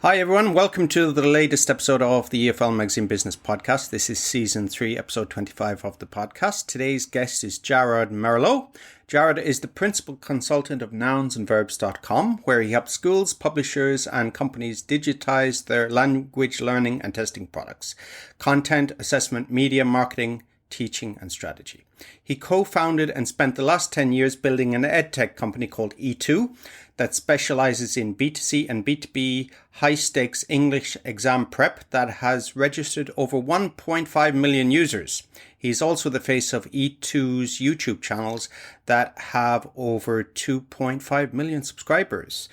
Hi everyone, welcome to the latest episode of the EFL Magazine Business Podcast. This is Season 3, Episode 25 of the podcast. Today's guest is Jarrad Merlo. Jarrad is the Principal Consultant of nounsandverbs.com, where he helps schools, publishers and companies digitize their language learning and testing products, content, assessment, media, marketing, teaching and strategy. He co-founded and spent the last 10 years building an EdTech company called E2 that specializes in B2C and B2B high-stakes English exam prep that has registered over 1.5 million users. He's also the face of E2's YouTube channels that have over 2.5 million subscribers.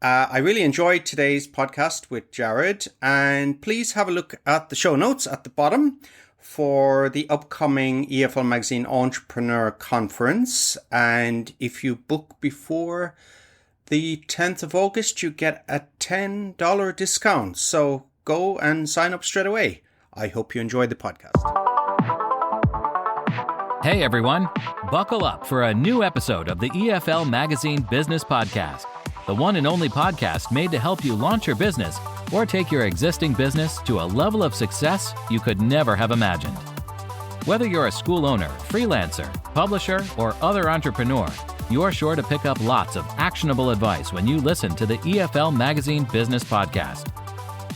I really enjoyed today's podcast with Jarrad, and please have a look at the show notes at the bottom for the upcoming EFL Magazine Entrepreneur Conference. And if you book before the 10th of August, you get a $10 discount. So go and sign up straight away. I hope you enjoyed the podcast. Hey everyone, buckle up for a new episode of the EFL Magazine Business Podcast, the one and only podcast made to help you launch your business or take your existing business to a level of success you could never have imagined. Whether you're a school owner, freelancer, publisher, or other entrepreneur, you're sure to pick up lots of actionable advice when you listen to the EFL Magazine Business Podcast.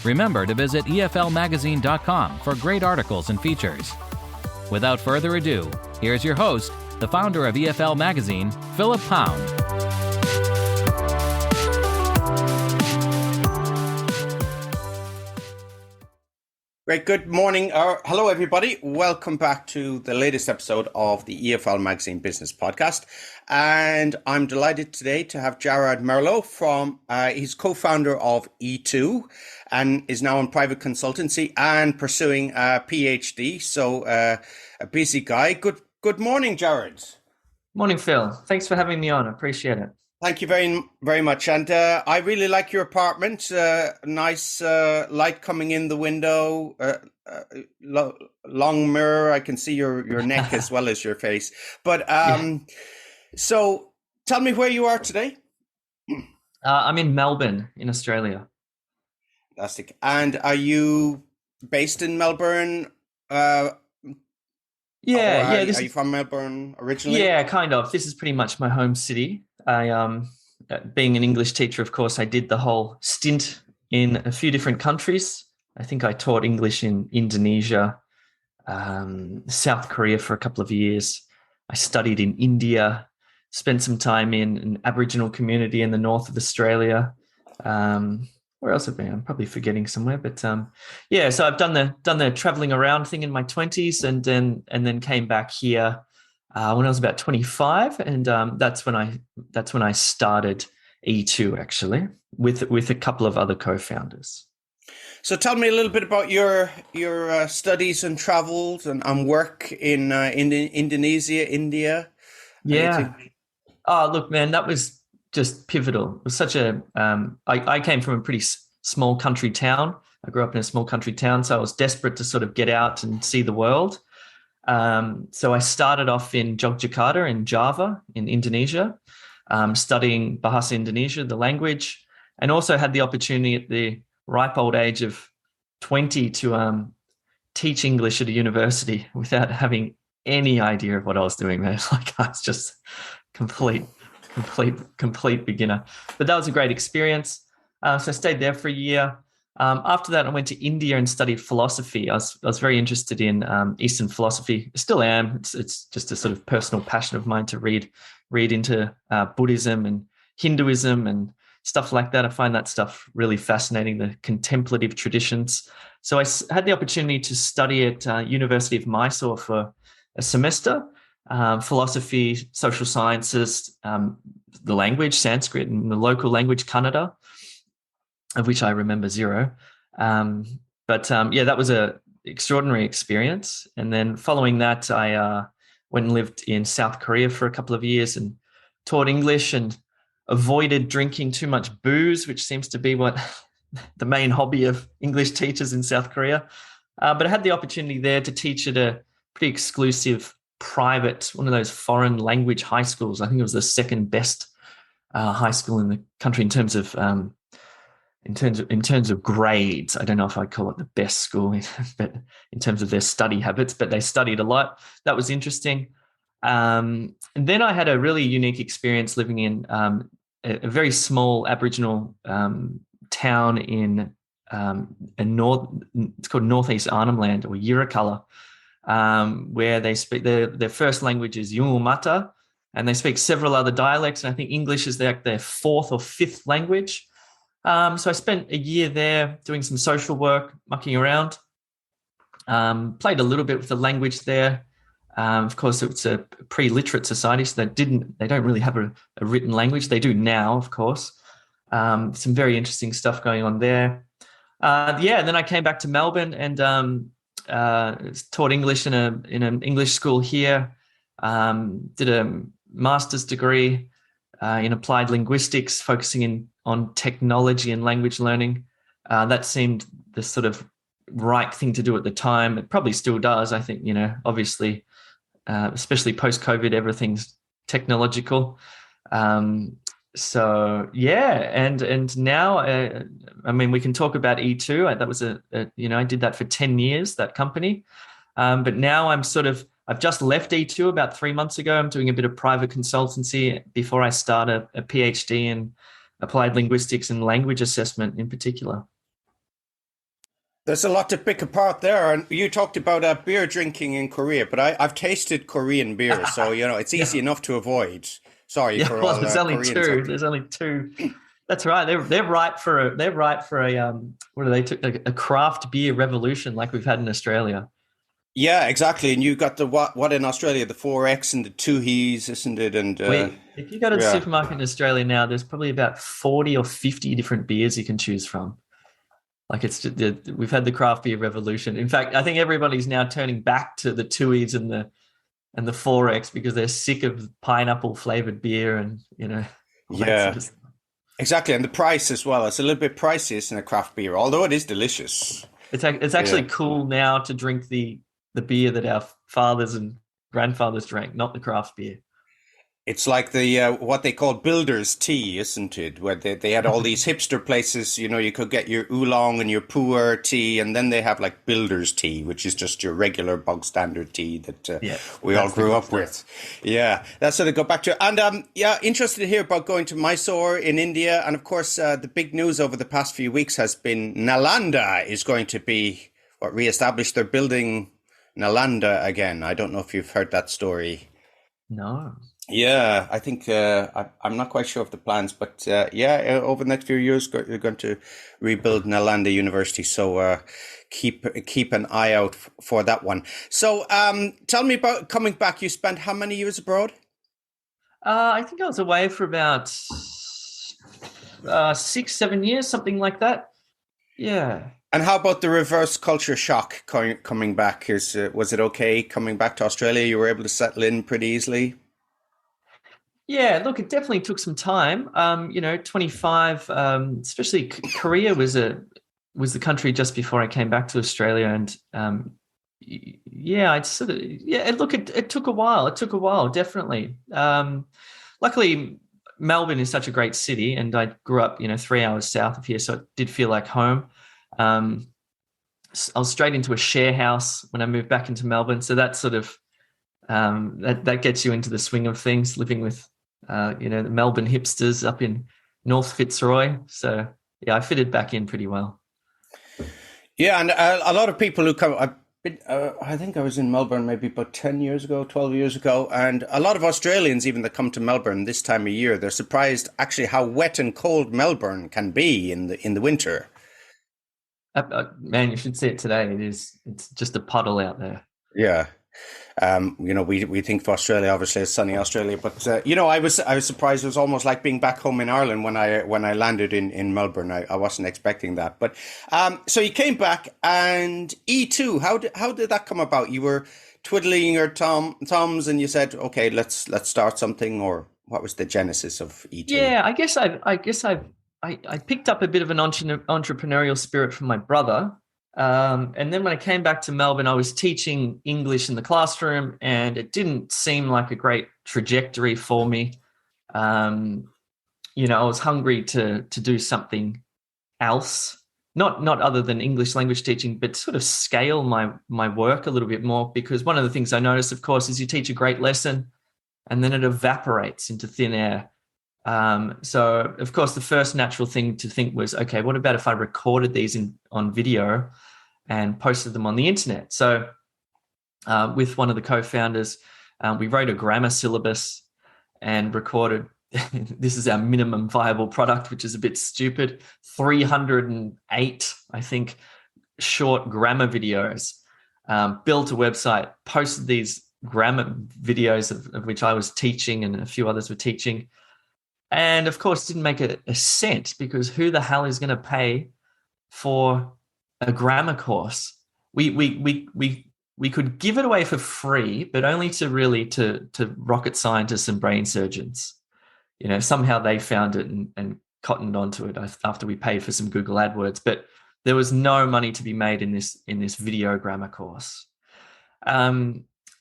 Remember to visit eflmagazine.com for great articles and features. Without further ado, here's your host, the founder of EFL Magazine, Philip Pound. Great. Good morning. Hello, everybody. Welcome back to the latest episode of the EFL Magazine Business Podcast. And I'm delighted today to have Jarrad Merlo he's co-founder of E2 and is now in private consultancy and pursuing a PhD. So a busy guy. Good morning, Jarrad. Morning, Phil. Thanks for having me on. I appreciate it. Thank you very, very much. And I really like your apartment. Nice light coming in the window, long mirror. I can see your neck as well as your face. But So tell me where you are today. I'm in Melbourne in Australia. Fantastic. And are you based in Melbourne? Are you from Melbourne originally? Yeah, kind of. This is pretty much my home city. I, being an English teacher, of course, I did the whole stint in a few different countries. I think I taught English in Indonesia, South Korea for a couple of years. I studied in India, spent some time in an Aboriginal community in the north of Australia. Where else have I been? I'm probably forgetting somewhere, but so I've done the traveling around thing in my 20s, and then came back here when I was about 25, and that's when I started E2 actually with a couple of other co-founders. So tell me a little bit about your studies and travels and work in Indonesia, India. Yeah. Oh, look, man, that was just pivotal. It was such a I came from a pretty small country town. I grew up in a small country town, so I was desperate to sort of get out and see the world. So I started off in Yogyakarta in Java in Indonesia, studying Bahasa Indonesia, the language, and also had the opportunity at the ripe old age of 20 to teach English at a university without having any idea of what I was doing, man. Like I was just complete beginner. But that was a great experience. So I stayed there for a year. After that, I went to India and studied philosophy. I was very interested in Eastern philosophy. I still am. It's just a sort of personal passion of mine to read into Buddhism and Hinduism and stuff like that. I find that stuff really fascinating, the contemplative traditions. So I had the opportunity to study at University of Mysore for a semester, philosophy, social sciences, the language, Sanskrit, and the local language, Kannada, of which I remember zero. But that was a extraordinary experience. And then following that, I went and lived in South Korea for a couple of years and taught English and avoided drinking too much booze, which seems to be what the main hobby of English teachers in South Korea. But I had the opportunity there to teach at a pretty exclusive private, one of those foreign language high schools. I think it was the second best high school in the country in terms of in terms of grades. I don't know if I'd call it the best school, but in terms of their study habits, but they studied a lot. That was interesting. And then I had a really unique experience living in a very small Aboriginal town in it's called Northeast Arnhem Land, or Yirrkala, where they speak their first language is Yungu Mata, and they speak several other dialects. And I think English is their fourth or fifth language. So I spent a year there doing some social work, mucking around. Played a little bit with the language there. Of course, it's a pre-literate society, so they don't really have a written language. They do now, of course. Some very interesting stuff going on there. And then I came back to Melbourne and taught English in an English school here. Did a master's degree in applied linguistics, focusing on technology and language learning. That seemed the sort of right thing to do at the time. It probably still does. I think, obviously, especially post-COVID, everything's technological. So yeah, and now, we can talk about E2. That was I did that for 10 years, that company. But now I've just left E2 about 3 months ago. I'm doing a bit of private consultancy before I start a PhD in applied linguistics and language assessment in particular. There's a lot to pick apart there. And you talked about beer drinking in Korea, but I've tasted Korean beer, so it's easy enough to avoid. Sorry for all there's only Koreans two. There's only two. That's right. They're ripe for a craft beer revolution like we've had in Australia. Yeah, exactly. And you got the what in Australia, the 4X and the 2He's, isn't it? And if you go to the supermarket in Australia now, there's probably about 40 or 50 different beers you can choose from. Like we've had the craft beer revolution. In fact, I think everybody's now turning back to the 2E's and the 4X because they're sick of pineapple flavored beer and exactly. And the price as well. It's a little bit pricey, isn't it, craft beer? Although it is delicious. It's actually cool now to drink the beer that our fathers and grandfathers drank, not the craft beer. It's like the what they call builder's tea, isn't it? Where they had all these hipster places, you could get your oolong and your pu'er tea, and then they have like builder's tea, which is just your regular bog standard tea that we all grew up with. Yeah, that's what they go back to. And interested to hear about going to Mysore in India. And of course, the big news over the past few weeks has been Nalanda is going to be reestablished. They're building Nalanda again. I don't know if you've heard that story. No. Yeah, I think I'm not quite sure of the plans, but over the next few years, you're going to rebuild Nalanda University. So keep an eye out for that one. So tell me about coming back. You spent how many years abroad? I think I was away for about 6-7 years, something like that. Yeah. And how about the reverse culture shock coming back? Was it okay coming back to Australia? You were able to settle in pretty easily? Yeah, look, it definitely took some time. 25, especially Korea was the country just before I came back to Australia, and it took a while. It took a while, definitely. Luckily, Melbourne is such a great city, and I grew up, 3 hours south of here, so it did feel like home. I was straight into a share house when I moved back into Melbourne, so that sort of that gets you into the swing of things, living with the Melbourne hipsters up in North Fitzroy. So I fitted back in pretty well. Yeah, and a lot of people who come, I think I was in Melbourne maybe about 10 years ago, 12 years ago, and a lot of Australians even that come to Melbourne this time of year, they're surprised actually how wet and cold Melbourne can be in the winter. Man, you should see it today. It's just a puddle out there. Yeah. We think of Australia, obviously, as sunny Australia, but I was surprised. It was almost like being back home in Ireland when I landed in Melbourne. I wasn't expecting that, but so you came back, and E2. How did that come about? You were twiddling your thumbs, and you said, "Okay, let's start something." Or what was the genesis of E2? Yeah, I guess I picked up a bit of an entrepreneurial spirit from my brother. And then when I came back to Melbourne, I was teaching English in the classroom, and it didn't seem like a great trajectory for me. I was hungry to do something else, not other than English language teaching, but sort of scale my work a little bit more. Because one of the things I noticed, of course, is you teach a great lesson and then it evaporates into thin air. So, of course, the first natural thing to think was, okay, what about if I recorded these on video and posted them on the internet? So with one of the co-founders, we wrote a grammar syllabus and recorded, this is our minimum viable product, which is a bit stupid, 308, I think, short grammar videos, built a website, posted these grammar videos of which I was teaching and a few others were teaching. And of course, didn't make a cent, because who the hell is going to pay for a grammar course? We could give it away for free, but only to rocket scientists and brain surgeons. Somehow they found it and cottoned onto it after we paid for some Google AdWords. But there was no money to be made in this video grammar course.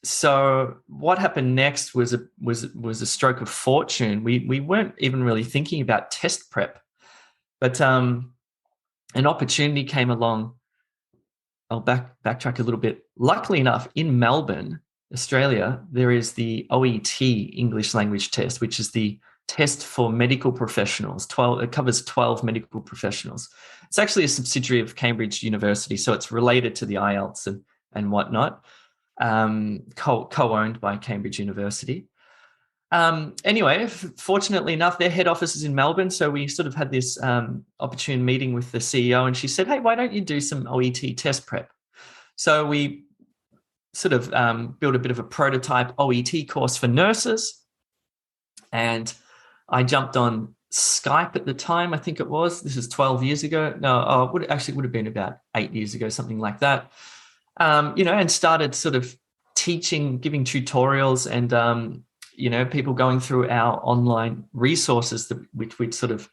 So what happened next was a stroke of fortune. We weren't even really thinking about test prep, but an opportunity came along. I'll backtrack a little bit. Luckily enough, in Melbourne, Australia, there is the OET English language test, which is the test for medical professionals. It covers 12 medical professionals. It's actually a subsidiary of Cambridge University, so it's related to the IELTS and whatnot. Co-owned by Cambridge University. Anyway, fortunately enough, their head office is in Melbourne. So we sort of had this opportune meeting with the CEO, and she said, hey, why don't you do some OET test prep? So we sort of built a bit of a prototype OET course for nurses. And I jumped on Skype at the time, I think it was. This is 12 years ago. No, it would have been about 8 years ago, something like that. And started sort of teaching, giving tutorials, and people going through our online resources which we'd sort of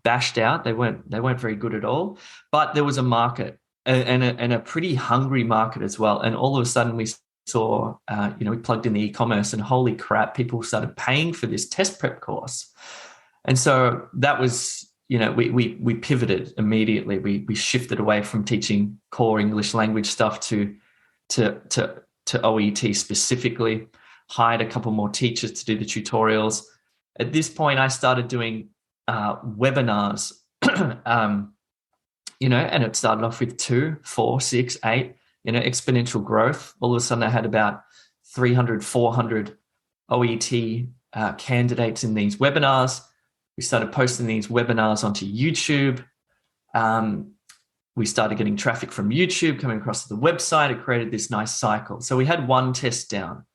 bashed out. They weren't very good at all, but there was a market and a pretty hungry market as well. And all of a sudden we saw, we plugged in the e-commerce, and holy crap, people started paying for this test prep course. And so that was, we pivoted immediately. We shifted away from teaching core English language stuff to OET specifically, hired a couple more teachers to do the tutorials. At this point, I started doing webinars, and it started off with 2, 4, 6, 8, exponential growth. All of a sudden I had about 300, 400 OET candidates in these webinars. We started posting these webinars onto YouTube. We started getting traffic from YouTube coming across to the website. It created this nice cycle. So we had one test down.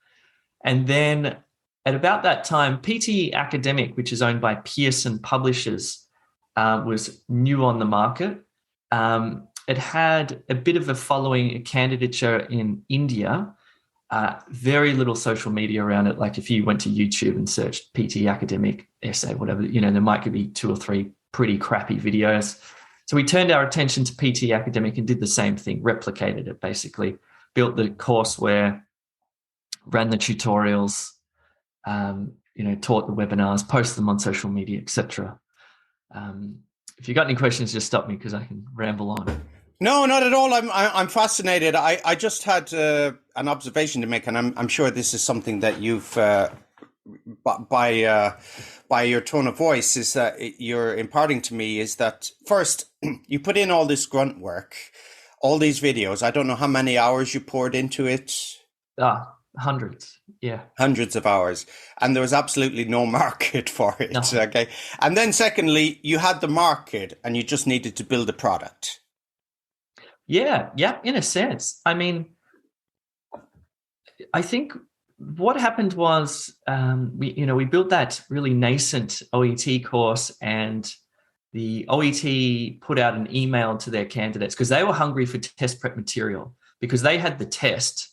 And then at about that time, PTE Academic, which is owned by Pearson Publishers, was new on the market. It had a bit of a following, a candidature in India, very little social media around it. Like if you went to YouTube and searched PT Academic essay, whatever, there might be 2 or 3 pretty crappy videos. So we turned our attention to PT Academic and did the same thing, replicated it basically, built the courseware, ran the tutorials, taught the webinars, posted them on social media, etc. If you got any questions, just stop me because I can ramble on. No, not at all. I'm fascinated. I just had an observation to make, and I'm sure this is something that you've by your tone of voice is that you're imparting to me, is that first you put in all this grunt work, all these videos. I don't know how many hours you poured into it. Hundreds. Yeah. Hundreds of hours. And there was absolutely no market for it. No. Okay. And then secondly, you had the market and you just needed to build a product. Yeah, in a sense. I mean, I think what happened was we built that really nascent OET course, and the OET put out an email to their candidates because they were hungry for test prep material, because they had the test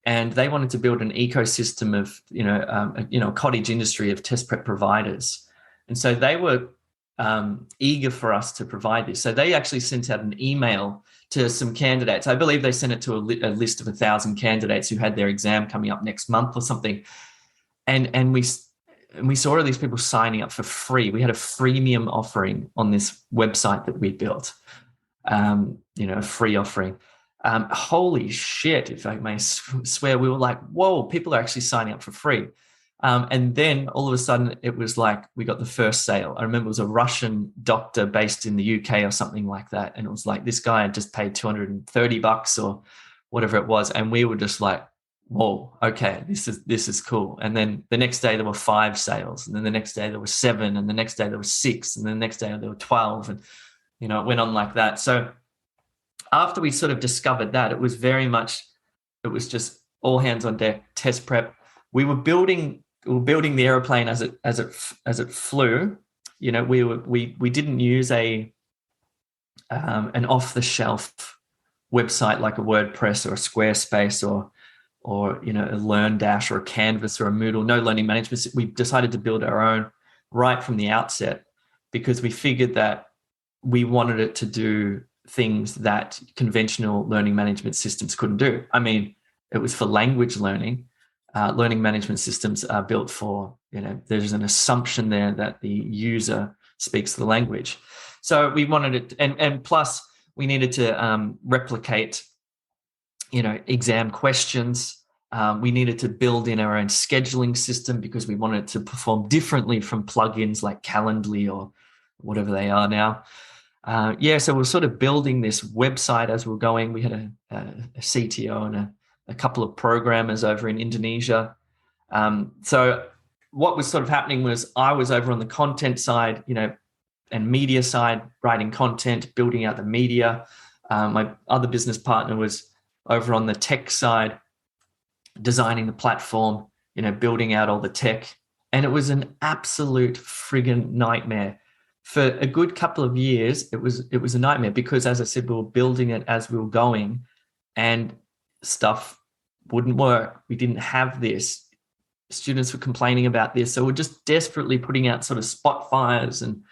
and they wanted to build an ecosystem of a cottage industry of test prep providers, and so they were eager for us to provide this. So they actually sent out an email to some candidates. I believe they sent it to a list of 1,000 candidates who had their exam coming up next month or something. And and we saw all these people signing up for free. We had a freemium offering on this website that we built, a free offering. Holy shit, if I may swear, we were like, whoa, people are actually signing up for free. And then all of a sudden it was like we got the first sale. I remember it was a Russian doctor based in the UK or something like that. And it was like this guy had just paid $230 or whatever it was. And we were just like, whoa, okay, this is cool. And then the next day there were 5 sales. And then the next day there were 7. And the next day there were 6. And then the next day there were 12. And, it went on like that. So after we sort of discovered that, it was just all hands on deck, test prep. We were building the airplane as it flew. We didn't use an off the shelf website like a WordPress or a Squarespace or a LearnDash or a Canvas or a Moodle. No learning management. We decided to build our own right from the outset because we figured that we wanted it to do things that conventional learning management systems couldn't do. I mean, it was for language learning. Learning management systems are built for, there's an assumption there that the user speaks the language. So we wanted it, and plus we needed to replicate, exam questions. We needed to build in our own scheduling system because we wanted it to perform differently from plugins like Calendly or whatever they are now. So we're sort of building this website as we're going. We had a CTO and a couple of programmers over in Indonesia. So what was sort of happening was I was over on the content side, and media side, writing content, building out the media. My other business partner was over on the tech side, designing the platform, building out all the tech. And it was an absolute friggin' nightmare. For a good couple of years, it was a nightmare because, as I said, we were building it as we were going and stuff wouldn't work. We didn't have this. Students were complaining about this. So we're just desperately putting out sort of spot fires and,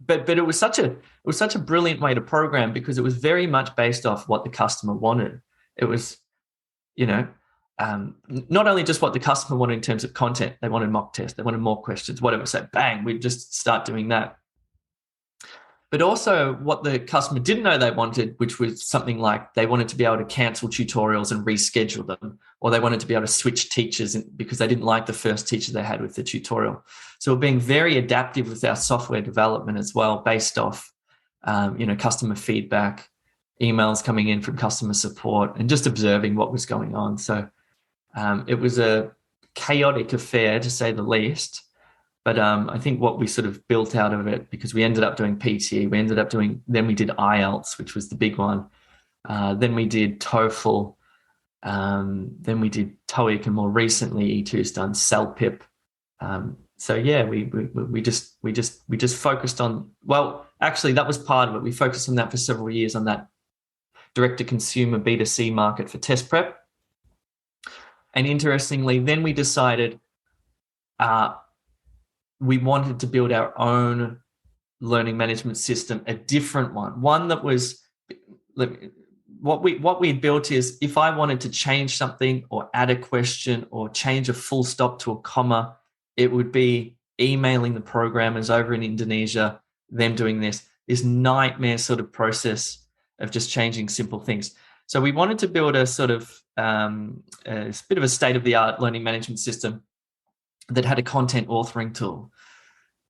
but it was such a brilliant way to program because it was very much based off what the customer wanted. It was, not only just what the customer wanted in terms of content, they wanted mock tests, they wanted more questions, whatever. So bang, we'd just start doing that. But also what the customer didn't know they wanted, which was something like they wanted to be able to cancel tutorials and reschedule them, or they wanted to be able to switch teachers because they didn't like the first teacher they had with the tutorial. So we're being very adaptive with our software development as well, based off, customer feedback, emails coming in from customer support, and just observing what was going on. So it was a chaotic affair, to say the least. But I think what we sort of built out of it, because we ended up doing PT, then we did IELTS, which was the big one. Then we did TOEFL. Then we did TOEIC, and more recently E2's done CELPIP. We just focused on, well, actually that was part of it. We focused on that for several years, on that direct-to-consumer B2C market for test prep. And interestingly, then we decided we wanted to build our own learning management system, a different one that was, what we built is, if I wanted to change something or add a question or change a full stop to a comma, it would be emailing the programmers over in Indonesia, them doing this nightmare sort of process of just changing simple things. So we wanted to build a sort of a bit of a state-of-the-art learning management system that had a content authoring tool,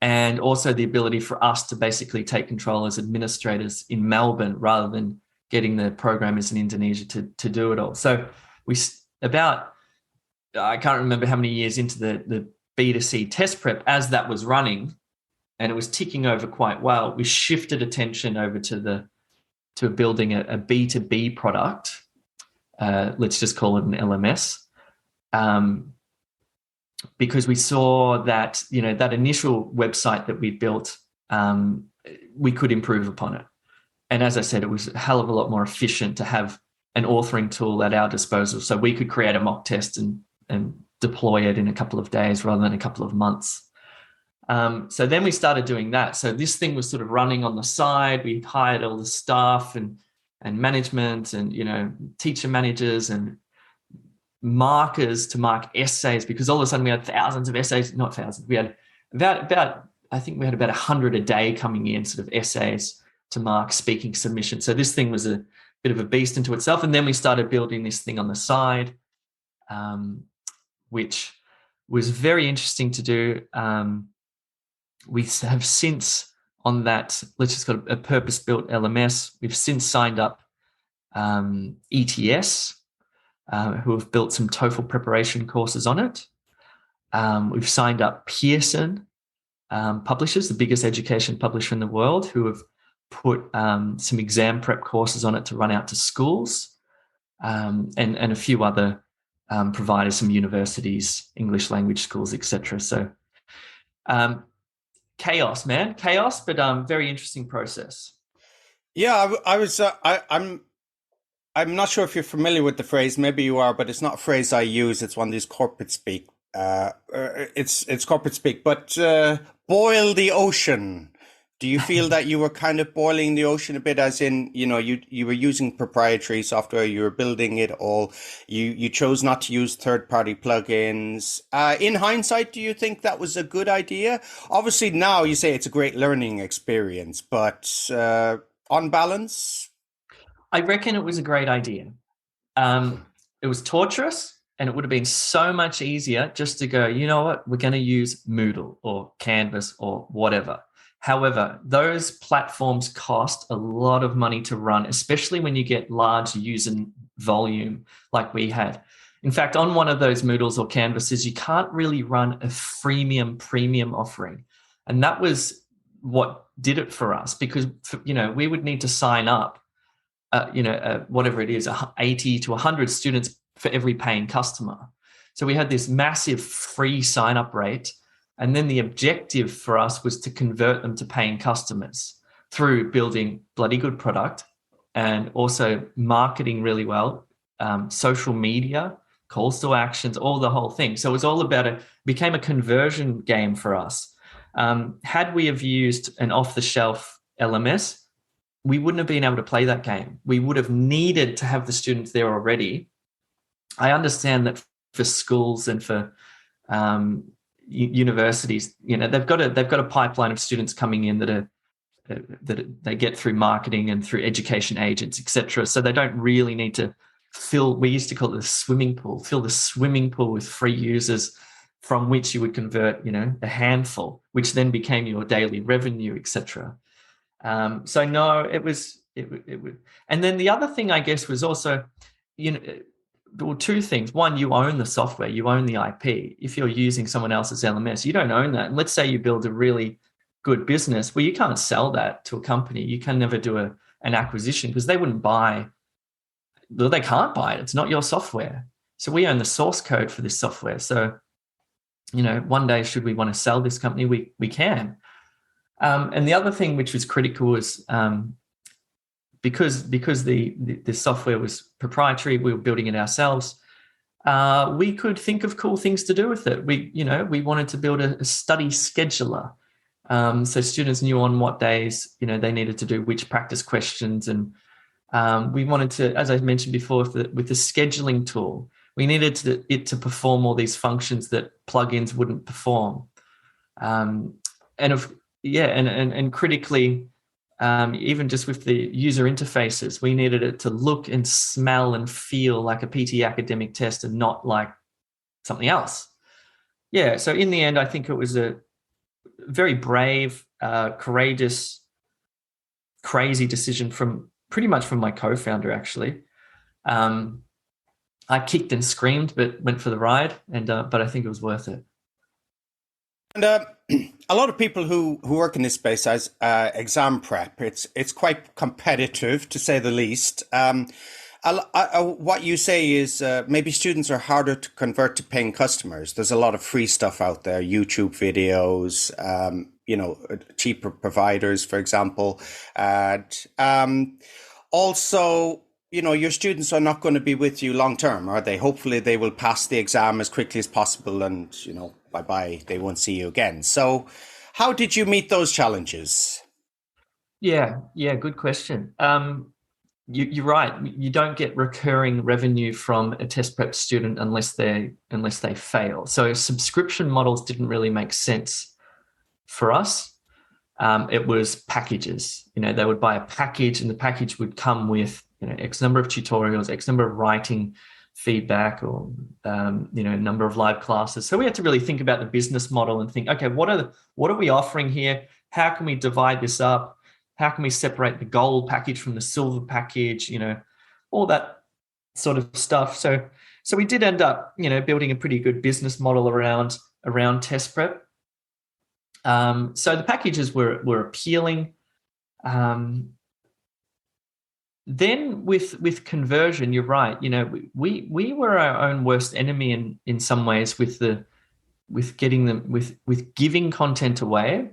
and also the ability for us to basically take control as administrators in Melbourne rather than getting the programmers in Indonesia to do it all. So I can't remember how many years into the B2C test prep, as that was running and it was ticking over quite well, we shifted attention over to building a B2B product. Let's just call it an LMS. Because we saw that, that initial website that we built, we could improve upon it. And as I said, it was a hell of a lot more efficient to have an authoring tool at our disposal. So we could create a mock test and deploy it in a couple of days rather than a couple of months. So then we started doing that. So this thing was sort of running on the side. We hired all the staff and management and, teacher managers and markers to mark essays, because all of a sudden we had thousands of essays, not thousands, we had about I think we had about 100 a day coming in, sort of essays to mark speaking submissions. So this thing was a bit of a beast into itself. And then we started building this thing on the side, which was very interesting to do. We have since, on that, let's just call it a purpose-built LMS, we've since signed up ETS, who have built some TOEFL preparation courses on it. We've signed up Pearson publishers, the biggest education publisher in the world, who have put some exam prep courses on it to run out to schools, and a few other providers, some universities, English language schools, etc. So chaos, but very interesting process. Yeah, I'm not sure if you're familiar with the phrase. Maybe you are, but it's not a phrase I use. It's one of these corporate speak. It's corporate speak. But boil the ocean. Do you feel that you were kind of boiling the ocean a bit, as in, you were using proprietary software, you were building it all, you chose not to use third-party plugins. In hindsight, do you think that was a good idea? Obviously, now you say it's a great learning experience, but on balance? I reckon it was a great idea. It was torturous, and it would have been so much easier just to go, you know what, we're going to use Moodle or Canvas or whatever. However, those platforms cost a lot of money to run, especially when you get large user volume like we had. In fact, on one of those Moodles or Canvases, you can't really run a freemium premium offering. And that was what did it for us, because, we would need to sign up, whatever it is, 80 to 100 students for every paying customer. So we had this massive free sign-up rate. And then the objective for us was to convert them to paying customers through building bloody good product and also marketing really well, social media, calls to actions, all the whole thing. So it was all about became a conversion game for us. Had we have used an off-the-shelf LMS, we wouldn't have been able to play that game. We would have needed to have the students there already. I understand that for schools and for universities, they've got a pipeline of students coming in that they get through marketing and through education agents, etc. So they don't really need to fill. We used to call it the swimming pool. Fill the swimming pool with free users, from which you would convert, a handful, which then became your daily revenue, etc. So no, it was. And then the other thing, I guess, was also, there were two things. One, you own the software, you own the IP. If you're using someone else's LMS, you don't own that. And let's say you build a really good business, well, you can't sell that to a company. You can never do an acquisition, because they wouldn't buy. Well, they can't buy it. It's not your software. So we own the source code for this software. So, one day, should we want to sell this company, we can. And the other thing which was critical was, because the software was proprietary, we were building it ourselves, we could think of cool things to do with it. We wanted to build a study scheduler, so students knew on what days they needed to do which practice questions, and we wanted to, as I mentioned before, with the scheduling tool, we needed it to perform all these functions that plugins wouldn't perform, and critically. Even just with the user interfaces, we needed it to look and smell and feel like a PT academic test and not like something else. Yeah, so in the end, I think it was a very brave, courageous, crazy decision pretty much from my co-founder, actually. I kicked and screamed, but went for the ride, but I think it was worth it. And a lot of people who work in this space as exam prep, it's quite competitive, to say the least. What you say is maybe students are harder to convert to paying customers. There's a lot of free stuff out there, YouTube videos, cheaper providers, for example. And also, your students are not going to be with you long term, are they? Hopefully they will pass the exam as quickly as possible and, bye-bye, they won't see you again. So how did you meet those challenges? Yeah, good question. you're right. You don't get recurring revenue from a test prep student unless they fail. So subscription models didn't really make sense for us. It was packages. They would buy a package, and the package would come with X number of tutorials, X number of writing feedback, or number of live classes. So we had to really think about the business model and think, okay, what are we offering here? How can we divide this up? How can we separate the gold package from the silver package? All that sort of stuff. So we did end up, building a pretty good business model around test prep. So the packages were appealing. Then with conversion, you're right. We were our own worst enemy in some ways with giving content away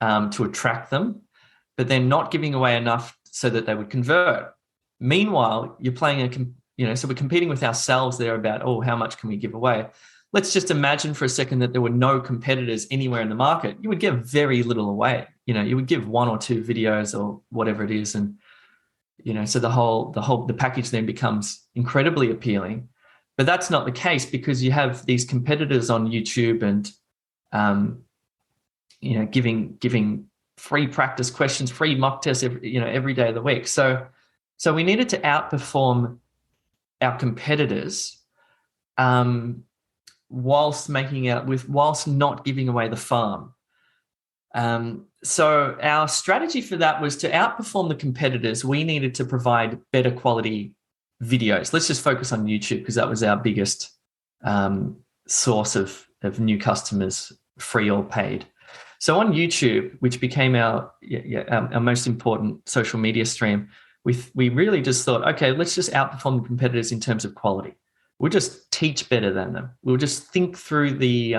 to attract them, but then not giving away enough so that they would convert. Meanwhile, you're playing so we're competing with ourselves there about, how much can we give away? Let's just imagine for a second that there were no competitors anywhere in the market. You would give very little away. You would give 1 or 2 videos or whatever it is, and so the package then becomes incredibly appealing. But that's not the case, because you have these competitors on YouTube and giving free practice questions, free mock tests every day of the week. So we needed to outperform our competitors, whilst not giving away the farm. So our strategy for that was to outperform the competitors. We needed to provide better quality videos. Let's just focus on YouTube, because that was our biggest source of new customers, free or paid. So on YouTube, which became our most important social media stream, we really just thought, okay, let's just outperform the competitors in terms of quality. We'll just teach better than them. We'll just think through the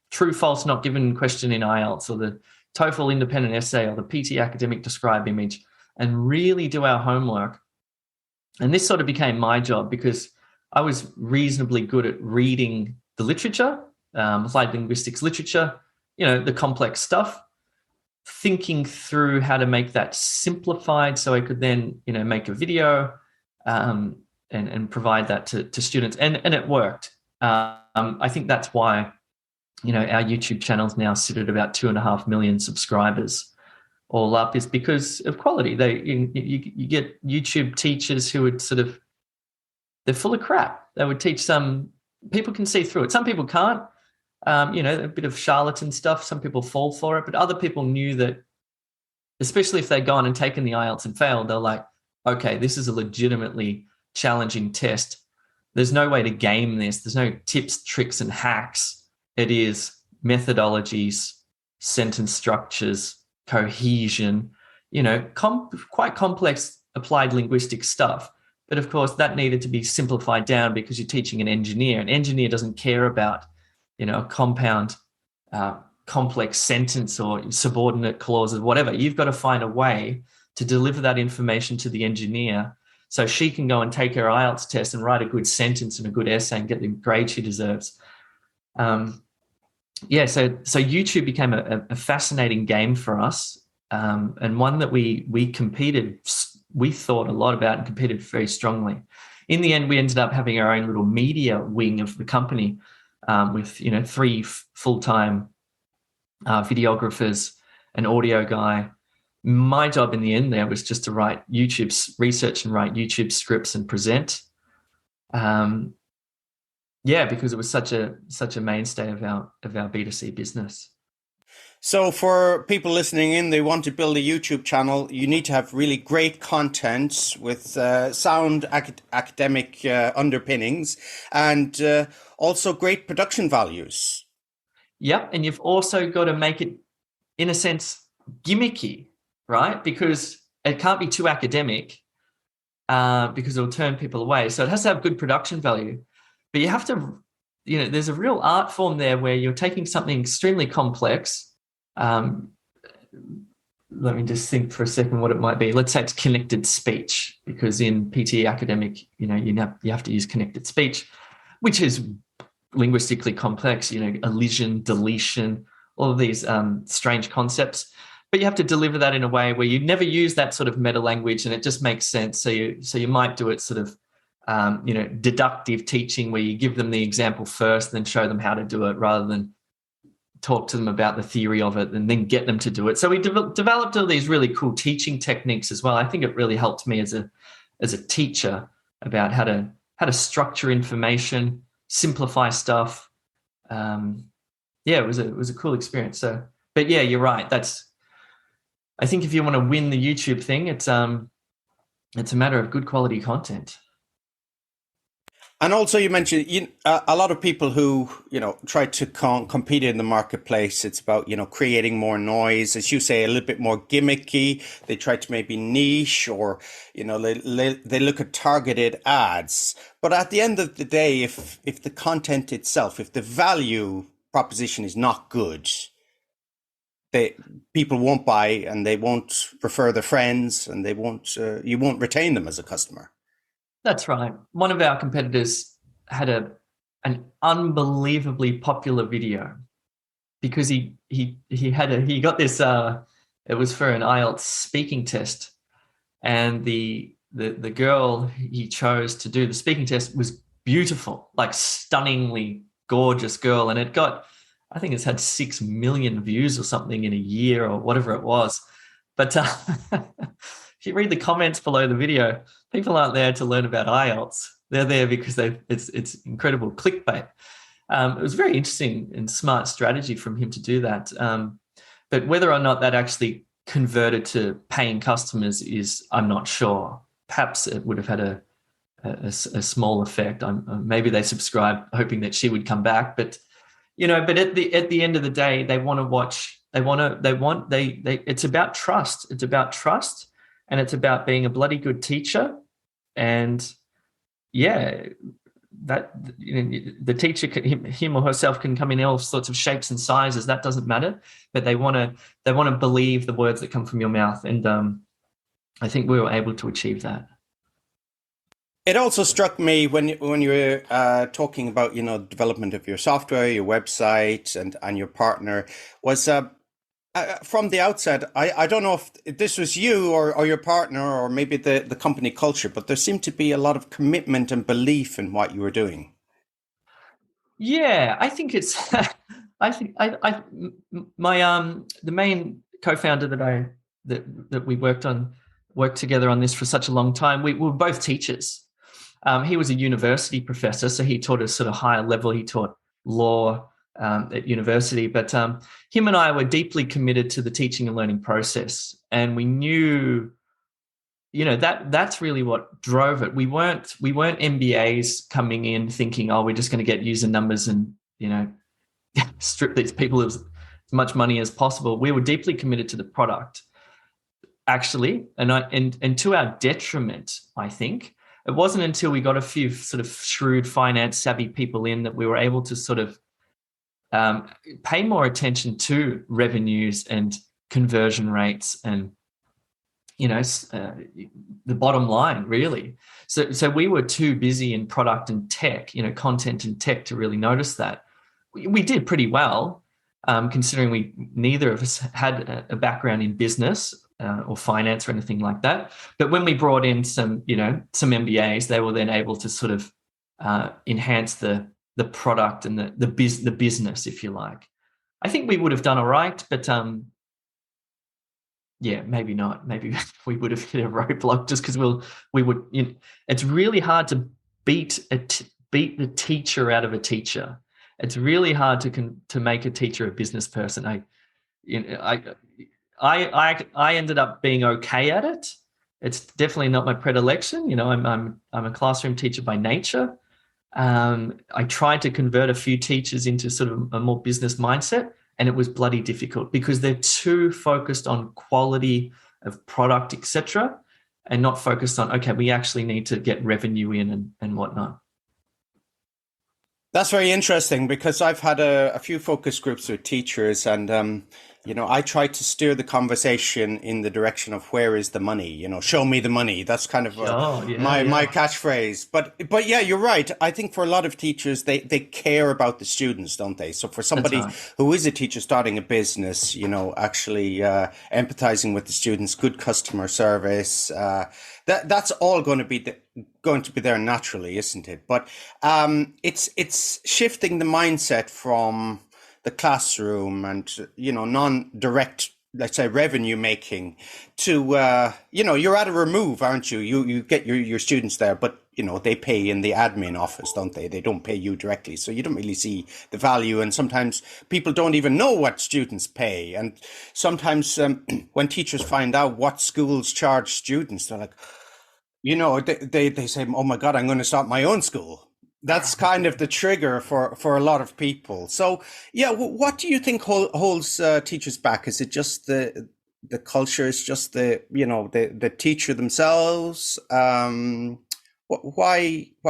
true, false, not given question in IELTS, or the TOEFL independent essay, or the PT academic describe image, and really do our homework. And this sort of became my job, because I was reasonably good at reading the literature, applied linguistics literature, the complex stuff, thinking through how to make that simplified so I could then, make a video and provide that to students. And it worked. I think that's why, our YouTube channels now sit at about 2.5 million subscribers all up, is because of quality. You get YouTube teachers who would they're full of crap. They would teach people can see through it. Some people can't, a bit of charlatan stuff. Some people fall for it, but other people knew that, especially if they'd gone and taken the IELTS and failed, they're like, okay, this is a legitimately challenging test. There's no way to game this. There's no tips, tricks, and hacks. It is methodologies, sentence structures, cohesion, quite complex applied linguistic stuff. But of course, that needed to be simplified down, because you're teaching an engineer. An engineer doesn't care about, a compound, complex sentence or subordinate clauses, whatever. You've got to find a way to deliver that information to the engineer, so she can go and take her IELTS test and write a good sentence and a good essay and get the grade she deserves. So YouTube became a fascinating game for us, and one that we thought a lot about and competed very strongly. In the end, we ended up having our own little media wing of the company, with 3 full-time videographers, an audio guy. My job in the end there was just to write YouTube research and write YouTube scripts and present. Because it was such a mainstay of our B2C business. So for people listening in, they want to build a YouTube channel, you need to have really great content with sound academic underpinnings, and also great production values. Yep. And you've also got to make it, in a sense, gimmicky, right? Because it can't be too academic, because it'll turn people away. So it has to have good production value. But you have to, there's a real art form there where you're taking something extremely complex. Let me just think for a second what it might be. Let's say it's connected speech, because in PT academic, you have to use connected speech, which is linguistically complex, elision, deletion, all of these strange concepts. but you have to deliver that in a way where you never use that sort of meta language, and it just makes sense. So you might do it sort of deductive teaching, where you give them the example first, then show them how to do it, rather than talk to them about the theory of it and then get them to do it. So we developed all these really cool teaching techniques as well. I think it really helped me as a teacher about how to structure information, simplify stuff. It was a cool experience. So, but yeah, you're right. I think if you want to win the YouTube thing, it's a matter of good quality content. And also, you mentioned a lot of people who try to compete in the marketplace. It's about creating more noise, as you say, a little bit more gimmicky. They try to maybe niche, or they look at targeted ads. But at the end of the day, if the content itself, if the value proposition is not good, people won't buy, and they won't refer their friends, and you won't retain them as a customer. That's right. One of our competitors had an unbelievably popular video because he got this. It was for an IELTS speaking test, and the girl he chose to do the speaking test was beautiful, like stunningly gorgeous girl, and I think it's had 6 million views or something in a year or whatever it was. But if you read the comments below the video, people aren't there to learn about IELTS. They're there because it's incredible clickbait. It was very interesting and smart strategy from him to do that. But whether or not that actually converted to paying customers I'm not sure. Perhaps it would have had a small effect. Maybe they subscribed hoping that she would come back. But but at the end of the day, they want to watch. It's about trust. It's about trust. And it's about being a bloody good teacher. And that the teacher, him or herself, can come in all sorts of shapes and sizes. That doesn't matter. But they want to believe the words that come from your mouth. And I think we were able to achieve that. It also struck me when you were talking about development of your software, your website, and your partner was. From the outset, I don't know if this was you or your partner or maybe the company culture, but there seemed to be a lot of commitment and belief in what you were doing. Yeah, I think it's. I think the main co-founder that we worked together on this for such a long time. We were both teachers. He was a university professor, so he taught a sort of higher level. He taught law at university, but him and I were deeply committed to the teaching and learning process, and we knew, that's really what drove it. We weren't MBAs coming in thinking, we're just going to get user numbers and strip these people as much money as possible. We were deeply committed to the product, actually, and to our detriment, I think. It wasn't until we got a few sort of shrewd finance savvy people in that we were able to sort of pay more attention to revenues and conversion rates and the bottom line, really. So we were too busy in product and tech, content and tech, to really notice that. We did pretty well, considering neither of us had a background in business or finance or anything like that. But when we brought in some MBAs, they were then able to sort of enhance the product and the business, if you like. I think we would have done all right, but maybe not. Maybe we would have hit a roadblock just because we would. It's really hard to beat the teacher out of a teacher. It's really hard to make a teacher a business person. I ended up being okay at it. It's definitely not my predilection. I'm a classroom teacher by nature. I tried to convert a few teachers into sort of a more business mindset, and it was bloody difficult because they're too focused on quality of product, etc., and not focused on, okay, we actually need to get revenue in and whatnot. That's very interesting, because I've had a few focus groups with teachers, and I try to steer the conversation in the direction of where is the money, show me the money. That's kind of Oh, yeah, my yeah. catchphrase. But yeah, you're right. I think for a lot of teachers, they care about the students, don't they? So for That's somebody right. who is a teacher starting a business, actually empathizing with the students, good customer service, that's all going to be there naturally, isn't it? But it's shifting the mindset from the classroom and non-direct, let's say, revenue making to you're at a remove, aren't you? You get your students there, but they pay in the admin office, don't they? They don't pay you directly, so you don't really see the value. And sometimes people don't even know what students pay. And sometimes when teachers find out what schools charge students, they're like, they say, oh my God, I'm going to start my own school. That's kind of the trigger for a lot of people. So, yeah, what do you think holds teachers back? Is it just the culture? Is just the teacher themselves? Why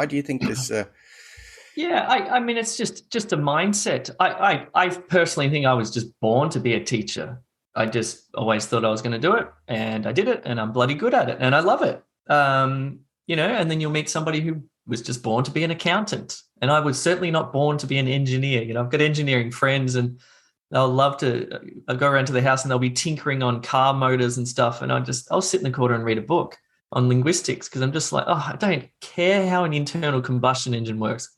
do you think this? Yeah, I mean, it's just a mindset. I personally think I was just born to be a teacher. I just always thought I was going to do it, and I did it, and I'm bloody good at it, and I love it. And then you'll meet somebody who was just born to be an accountant, and I was certainly not born to be an engineer. I've got engineering friends, and they'll love to. I go around to the house, and they'll be tinkering on car motors and stuff, and I'll sit in the corner and read a book on linguistics because I'm just like, oh, I don't care how an internal combustion engine works,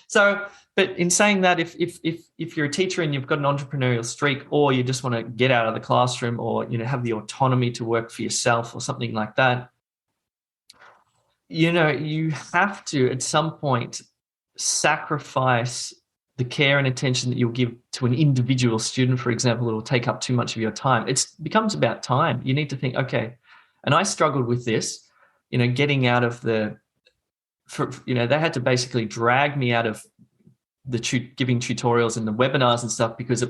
So, but in saying that, if you're a teacher and you've got an entrepreneurial streak, or you just want to get out of the classroom, or have the autonomy to work for yourself, or something like that, you have to at some point sacrifice the care and attention that you'll give to an individual student, for example. It will take up too much of your time. It becomes about time. You need to think, okay. And I struggled with this, getting out of they had to basically drag me out of the giving tutorials and the webinars and stuff because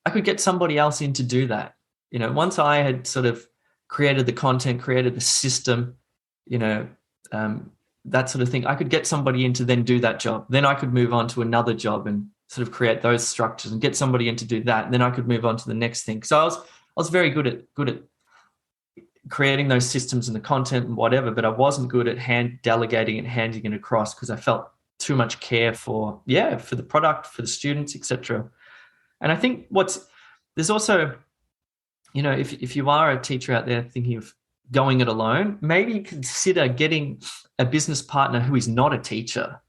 I could get somebody else in to do that. Once I had sort of created the content, created the system, that sort of thing, I could get somebody in to then do that job. Then I could move on to another job and sort of create those structures and get somebody in to do that. And then I could move on to the next thing. So I was very good at creating those systems and the content and whatever, but I wasn't good at hand delegating and handing it across because I felt too much care for the product, for the students, etc. And I think there's also, if you are a teacher out there thinking of going it alone, maybe consider getting a business partner who is not a teacher.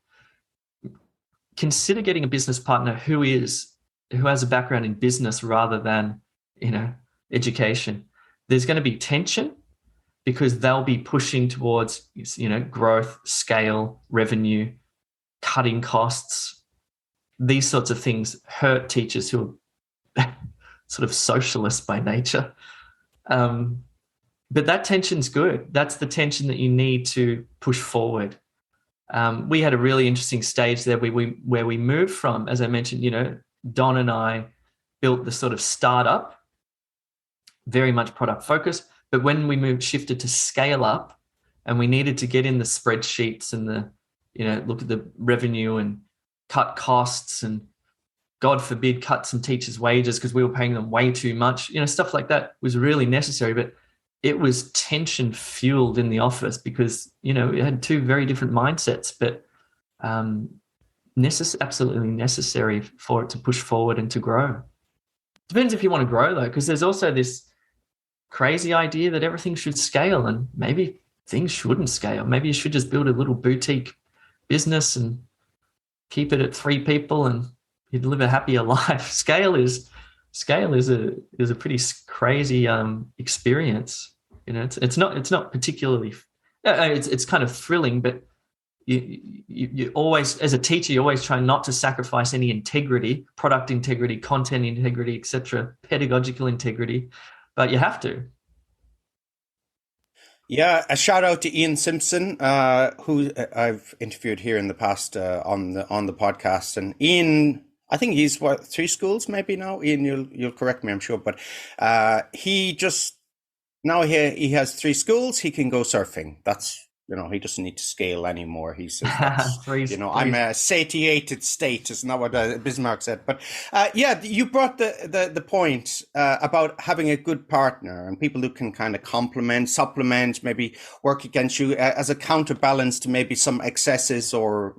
Consider getting a business partner who has a background in business rather than, education. There's going to be tension because they'll be pushing towards, growth, scale, revenue, cutting costs. These sorts of things hurt teachers who are sort of socialists by nature. But that tension's good. That's the tension that you need to push forward. We had a really interesting stage there where we moved from, as I mentioned, Don and I built the sort of startup, very much product focused. But when we shifted to scale up, and we needed to get in the spreadsheets and look at the revenue and cut costs and, God forbid, cut some teachers' wages because we were paying them way too much. Stuff like that was really necessary, but it was tension fueled in the office because, it had two very different mindsets, but absolutely necessary for it to push forward and to grow. Depends if you want to grow though, because there's also this crazy idea that everything should scale, and maybe things shouldn't scale. Maybe you should just build a little boutique business and keep it at 3 people and you'd live a happier life. Scale is a pretty crazy experience. It's not particularly. It's kind of thrilling, but you always, as a teacher, you always try not to sacrifice any integrity, product integrity, content integrity, etc., pedagogical integrity, but you have to. Yeah, a shout out to Ian Simpson, who I've interviewed here in the past on the podcast. And Ian, I think he's 3 schools maybe now. Ian, you'll correct me, I'm sure, but he has 3 schools. He can go surfing. That's he doesn't need to scale anymore. He says that's, Please, I'm please. a satiated state, isn't that what Bismarck said? But you brought the point about having a good partner and people who can kind of complement, supplement, maybe work against you as a counterbalance to maybe some excesses or,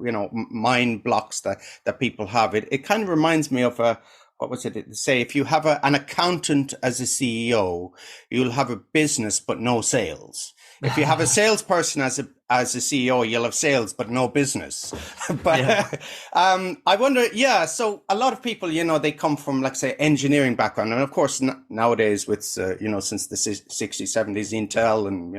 mind blocks that people have. It kind of reminds me of what was it? Say, if you have an accountant as a CEO, you'll have a business but no sales. If you have a salesperson as a CEO, you'll have sales but no business. But Yeah. I wonder, so a lot of people, they come from, like, say, engineering background. And of course, nowadays with, since the 60s, 70s, Intel and,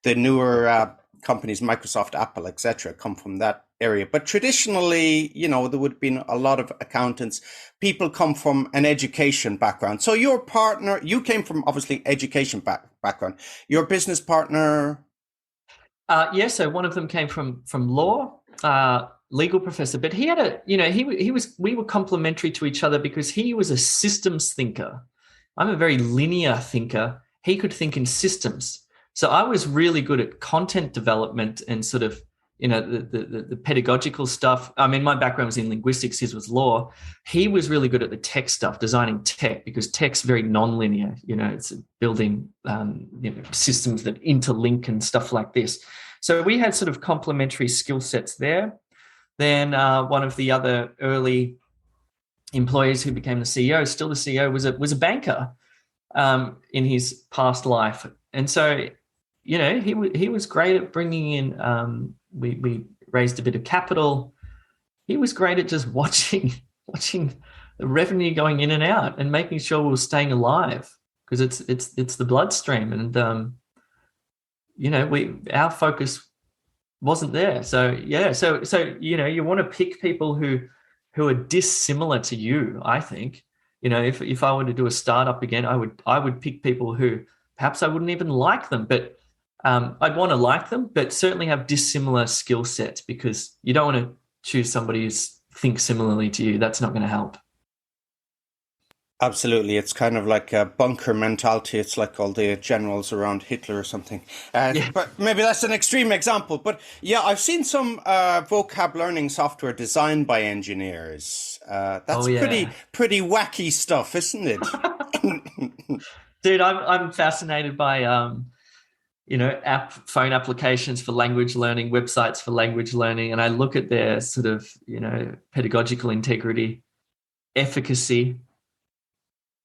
the newer companies, Microsoft, Apple, etc., come from that area. But traditionally, there would have been a lot of accountants. People come from an education background. So your partner, you came from obviously education background. Your business partner. So one of them came from law, legal professor, but he had we were complementary to each other because he was a systems thinker. I'm a very linear thinker. He could think in systems. So I was really good at content development and sort of, the pedagogical stuff. I mean, my background was in linguistics, his was law. He was really good at the tech stuff, designing tech, because tech's very non-linear. It's building systems that interlink and stuff like this. So we had sort of complementary skill sets there. Then one of the other early employees who became the CEO, still the CEO, was a banker in his past life. And so, he was great at bringing in, we raised a bit of capital. He was great at just watching the revenue going in and out and making sure we were staying alive, because it's the bloodstream. And, our focus wasn't there. So, you want to pick people who are dissimilar to you, I think. If I were to do a startup again, I would pick people who perhaps I wouldn't even like them, but I'd want to like them, but certainly have dissimilar skill sets, because you don't want to choose somebody who thinks similarly to you. That's not going to help. Absolutely. It's kind of like a bunker mentality. It's like all the generals around Hitler or something. But maybe that's an extreme example. But yeah, I've seen some vocab learning software designed by engineers. That's pretty wacky stuff, isn't it? Dude, I'm fascinated by phone applications for language learning, websites for language learning, and I look at their sort of pedagogical integrity, efficacy,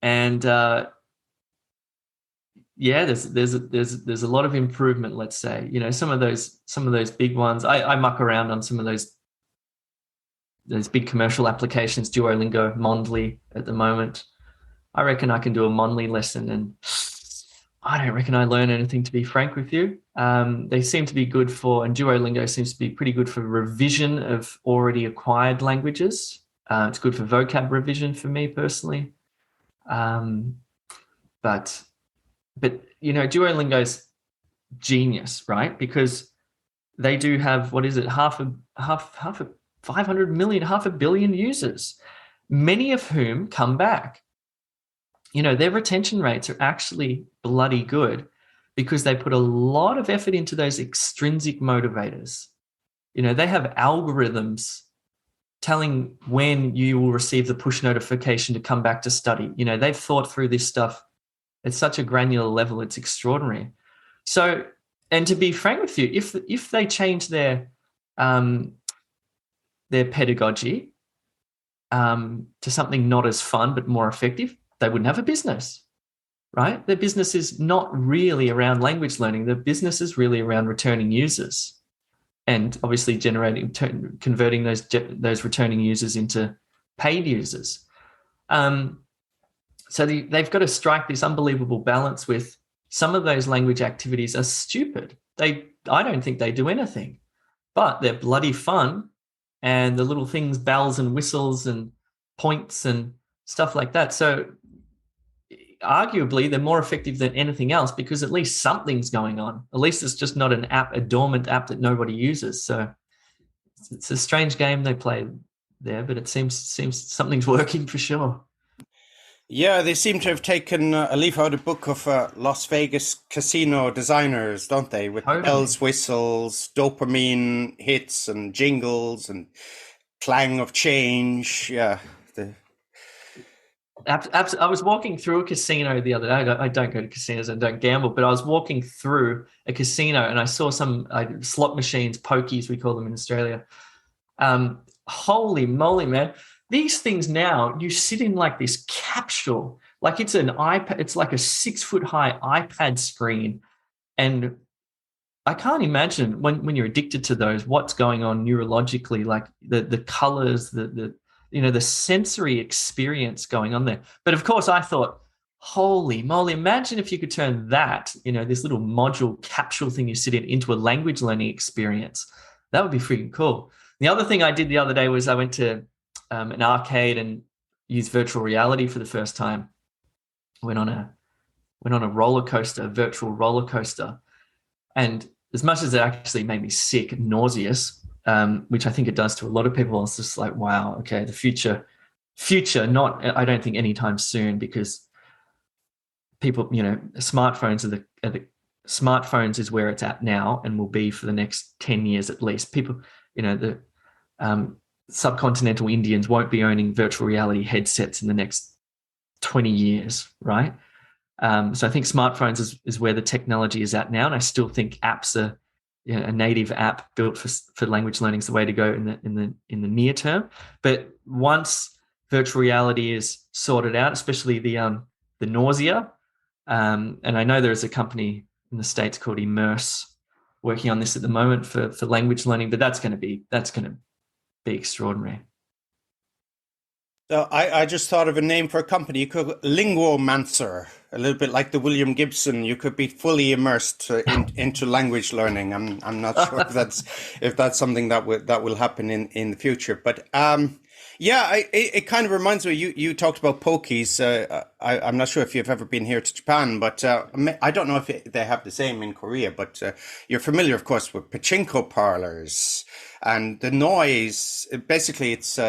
and there's a lot of improvement. Let's say some of those big ones. I muck around on some of those big commercial applications, Duolingo, Mondly at the moment. I reckon I can do a Mondly lesson, and I don't reckon I learn anything, to be frank with you. They seem to be good and Duolingo seems to be pretty good for revision of already acquired languages. It's good for vocab revision for me personally. But Duolingo's genius, right? Because they do have, what is it, half a 500 million, half a billion users, many of whom come back. Their retention rates are actually bloody good because they put a lot of effort into those extrinsic motivators. They have algorithms telling when you will receive the push notification to come back to study. They've thought through this stuff at such a granular level. It's extraordinary. So, and to be frank with you, if they change their pedagogy to something not as fun but more effective, they wouldn't have a business, right? Their business is not really around language learning. Their business is really around returning users, and obviously converting those returning users into paid users. So they've got to strike this unbelievable balance with some of those language activities are stupid. I don't think they do anything, but they're bloody fun, and the little things, bells and whistles and points and stuff like that. So arguably they're more effective than anything else because at least something's going on. At least it's just not a dormant app that nobody uses. So it's a strange game they play there, but it seems something's working for sure. Yeah, they seem to have taken a leaf out of the book of Las Vegas casino designers, don't they? With Totally. bells, whistles, dopamine hits, and jingles, and clang of change. Yeah, the, I was walking through a casino the other day. I don't go to casinos and don't gamble, but I was walking through a casino and I saw some slot machines, pokies, we call them in Australia. Holy moly, man. These things now, you sit in like this capsule, like it's an iPad, it's like a 6 foot high iPad screen. And I can't imagine when you're addicted to those, what's going on neurologically, like the colors, the sensory experience going on there. But of course, I thought, holy moly, imagine if you could turn that, this little module capsule thing you sit in into a language learning experience. That would be freaking cool. The other thing I did the other day was I went to an arcade and used virtual reality for the first time. Went on a roller coaster, virtual roller coaster. And as much as it actually made me sick, nauseous, which I think it does to a lot of people, it's just like, wow, okay, the future, not, I don't think anytime soon, because people, smartphones smartphones is where it's at now and will be for the next 10 years at least. People, the subcontinental Indians won't be owning virtual reality headsets in the next 20 years, right? So I think smartphones is where the technology is at now, and I still think apps are, a native app built for language learning is the way to go in the near term. But once virtual reality is sorted out, especially the nausea, and I know there is a company in the States called Immerse working on this at the moment for language learning, but that's going to be extraordinary. so I just thought of a name for a company. You could linguomancer, a little bit like the William Gibson. You could be fully immersed into language learning. I'm not sure if that's something that will happen in the future. But yeah, it kind of reminds me. You talked about pokies. I'm not sure if you've ever been here to Japan, but I don't know if they have the same in Korea. But you're familiar, of course, with pachinko parlors and the noise. Basically, it's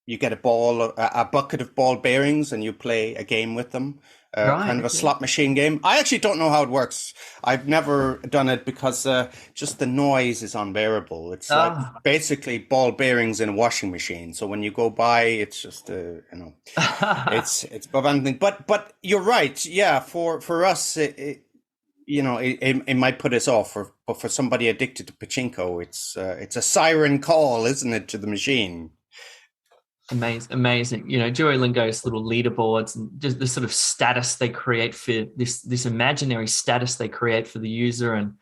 you get a bucket of ball bearings, and you play a game with them. Right, Kind of a slot machine game. I actually don't know how it works. I've never done it because just the noise is unbearable. It's like basically ball bearings in a washing machine. So when you go by, it's just it's above anything. But you're right. Yeah, for us, it might put us off. But for somebody addicted to pachinko, it's a siren call, isn't it, to the machine? Amazing. Duolingo's little leaderboards and just the sort of status they create for this imaginary status they create for the user. And,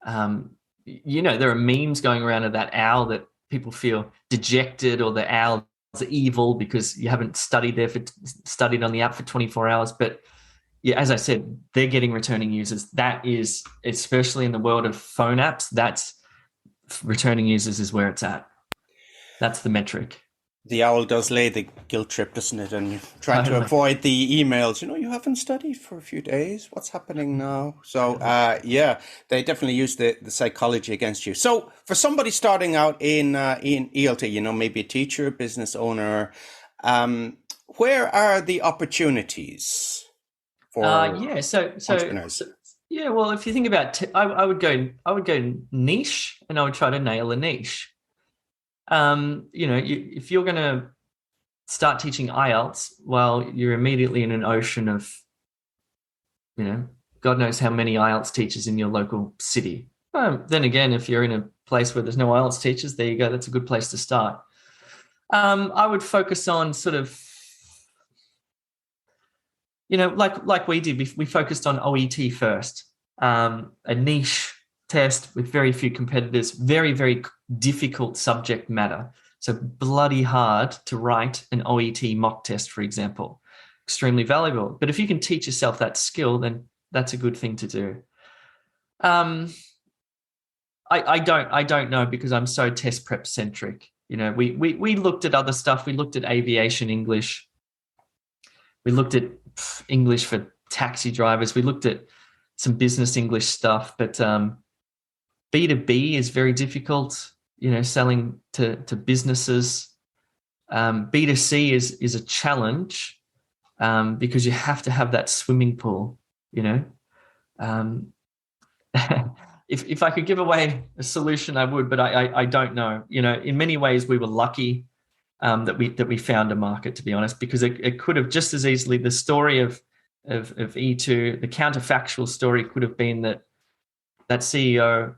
there are memes going around of that owl that people feel dejected, or the owl's evil because you haven't studied on the app for 24 hours. But yeah, as I said, they're getting returning users. That is, especially in the world of phone apps, that's returning users is where it's at. That's the metric. The owl does lay the guilt trip, doesn't it? And you're trying to avoid the emails. You haven't studied for a few days. What's happening now? So, yeah, they definitely use the psychology against you. So, for somebody starting out in ELT, maybe a teacher, a business owner, where are the opportunities for entrepreneurs? Yeah, well, if you think about, I would go niche, and I would try to nail a niche. If you're going to start teaching IELTS, well, you're immediately in an ocean of, God knows how many IELTS teachers in your local city. Then again, if you're in a place where there's no IELTS teachers, there you go. That's a good place to start. I would focus on sort of, like we did. We focused on OET first, a niche test with very few competitors, very, very difficult subject matter. So bloody hard to write an OET mock test, for example. Extremely valuable. But if you can teach yourself that skill, then that's a good thing to do. I don't know, because I'm so test prep centric. We looked at other stuff. We looked at aviation English. We looked at English for taxi drivers. We looked at some business English stuff, but B2B is very difficult, selling to businesses. B2C is a challenge, because you have to have that swimming pool, you know. If I could give away a solution, I would, but I don't know. You know, in many ways, we were lucky that we found a market, to be honest, because it could have just as easily, the story of E2, the counterfactual story could have been that CEO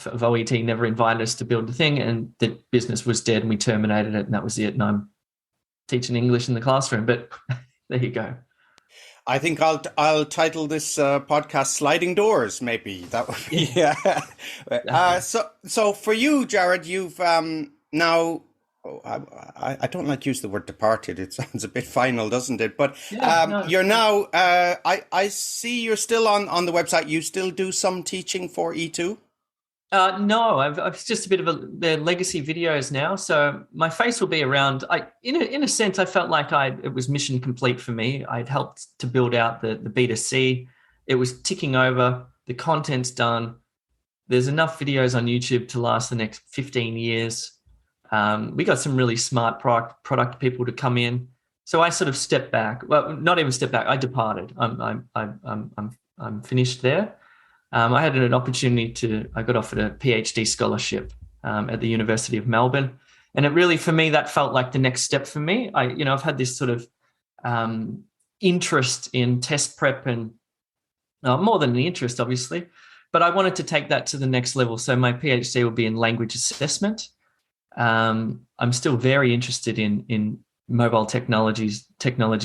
of OET never invited us to build the thing, and the business was dead, and we terminated it, and that was it. And I'm teaching English in the classroom, but there you go. I think I'll title this podcast "Sliding Doors." Maybe that would be. Yeah. So for you, Jarrad, you've now. Oh, I don't like to use the word departed. It sounds a bit final, doesn't it? But you're now. I see you're still on the website. You still do some teaching for E2. No, I've just a bit of they're legacy videos now. So my face will be around. In a sense, I felt like it was mission complete for me. I'd helped to build out the B2C. It was ticking over. The content's done. There's enough videos on YouTube to last the next 15 years. We got some really smart product people to come in. So I sort of stepped back. Well, not even stepped back. I departed. I'm finished there. I had an opportunity I got offered a PhD scholarship at the University of Melbourne. And it really, for me, that felt like the next step for me. I've had this sort of interest in test prep, and more than an interest, obviously, but I wanted to take that to the next level. So my PhD will be in language assessment. I'm still very interested in mobile technology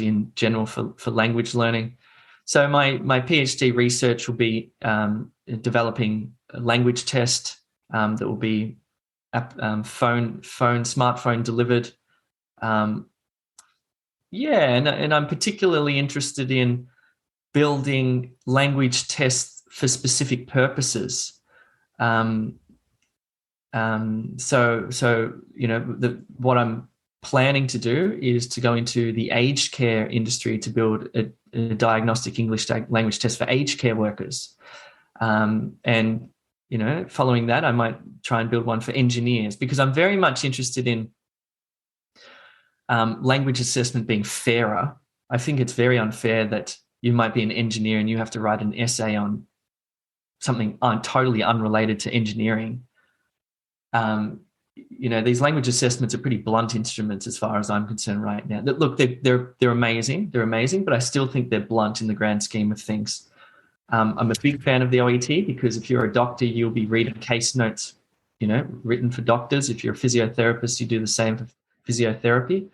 in general for language learning. So my PhD research will be developing a language test that will be smartphone delivered. And I'm particularly interested in building language tests for specific purposes. So what I'm planning to do is to go into the aged care industry to build a diagnostic English language test for aged care workers. And, following that, I might try and build one for engineers, because I'm very much interested in language assessment being fairer. I think it's very unfair that you might be an engineer and you have to write an essay on something totally unrelated to engineering. These language assessments are pretty blunt instruments as far as I'm concerned right now. Look, they're amazing. They're amazing, but I still think they're blunt in the grand scheme of things. I'm a big fan of the OET, because if you're a doctor, you'll be reading case notes, written for doctors. If you're a physiotherapist, you do the same for physiotherapy.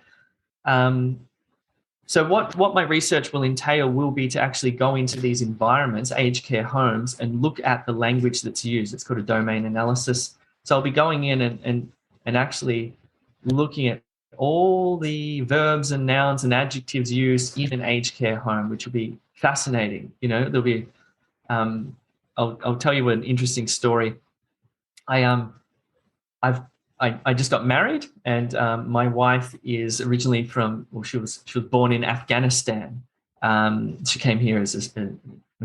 So what my research will entail will be to actually go into these environments, aged care homes, and look at the language that's used. It's called a domain analysis. So I'll be going in and actually looking at all the verbs and nouns and adjectives used in an aged care home, which will be fascinating. There'll be, I'll tell you an interesting story. I just got married, and my wife is originally she was born in Afghanistan. She came here when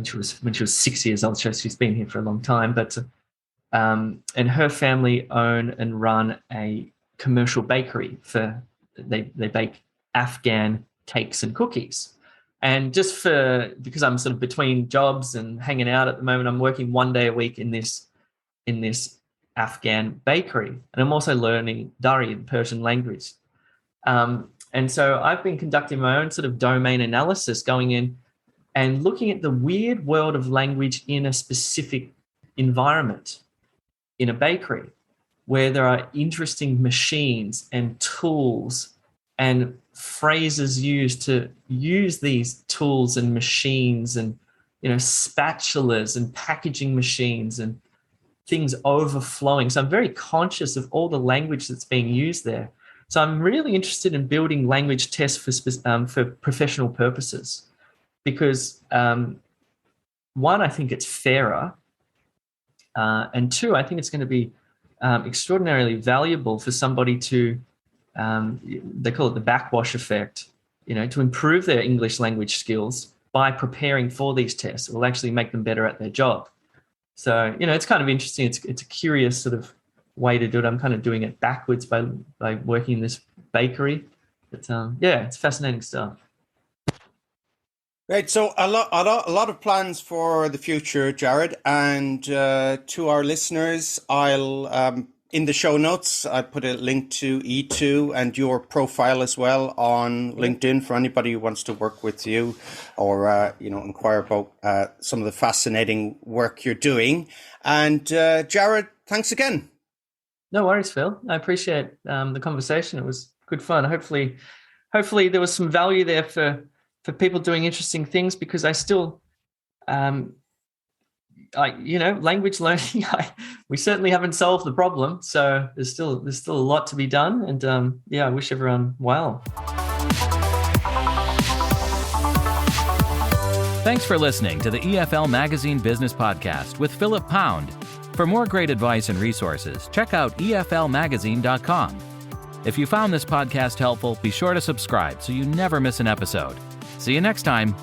she was 6 years old. So she's been here for a long time, but. And her family own and run a commercial bakery they bake Afghan cakes and cookies. And because I'm sort of between jobs and hanging out at the moment, I'm working 1 day a week in this Afghan bakery, and I'm also learning Dari, the Persian language. And so I've been conducting my own sort of domain analysis, going in and looking at the weird world of language in a specific environment. In a bakery, where there are interesting machines and tools and phrases used to use these tools and machines, and spatulas and packaging machines and things overflowing. So I'm very conscious of all the language that's being used there. So I'm really interested in building language tests for professional purposes, because one, I think it's fairer. And two, I think it's going to be extraordinarily valuable for somebody to, they call it the backwash effect, to improve their English language skills by preparing for these tests. It will actually make them better at their job. So, it's kind of interesting. It's a curious sort of way to do it. I'm kind of doing it backwards by working in this bakery. But it's fascinating stuff. Right, so a lot of plans for the future, Jarrad, and to our listeners, I'll in the show notes I put a link to E2 and your profile as well on LinkedIn for anybody who wants to work with you or inquire about some of the fascinating work you're doing. And Jarrad, thanks again. No worries, Phil. I appreciate the conversation. It was good fun. Hopefully there was some value there for people doing interesting things, because I still, language learning, we certainly haven't solved the problem. So there's still a lot to be done. And I wish everyone well. Thanks for listening to the EFL Magazine Business Podcast with Philip Pound. For more great advice and resources, check out eflmagazine.com. If you found this podcast helpful, be sure to subscribe so you never miss an episode. See you next time.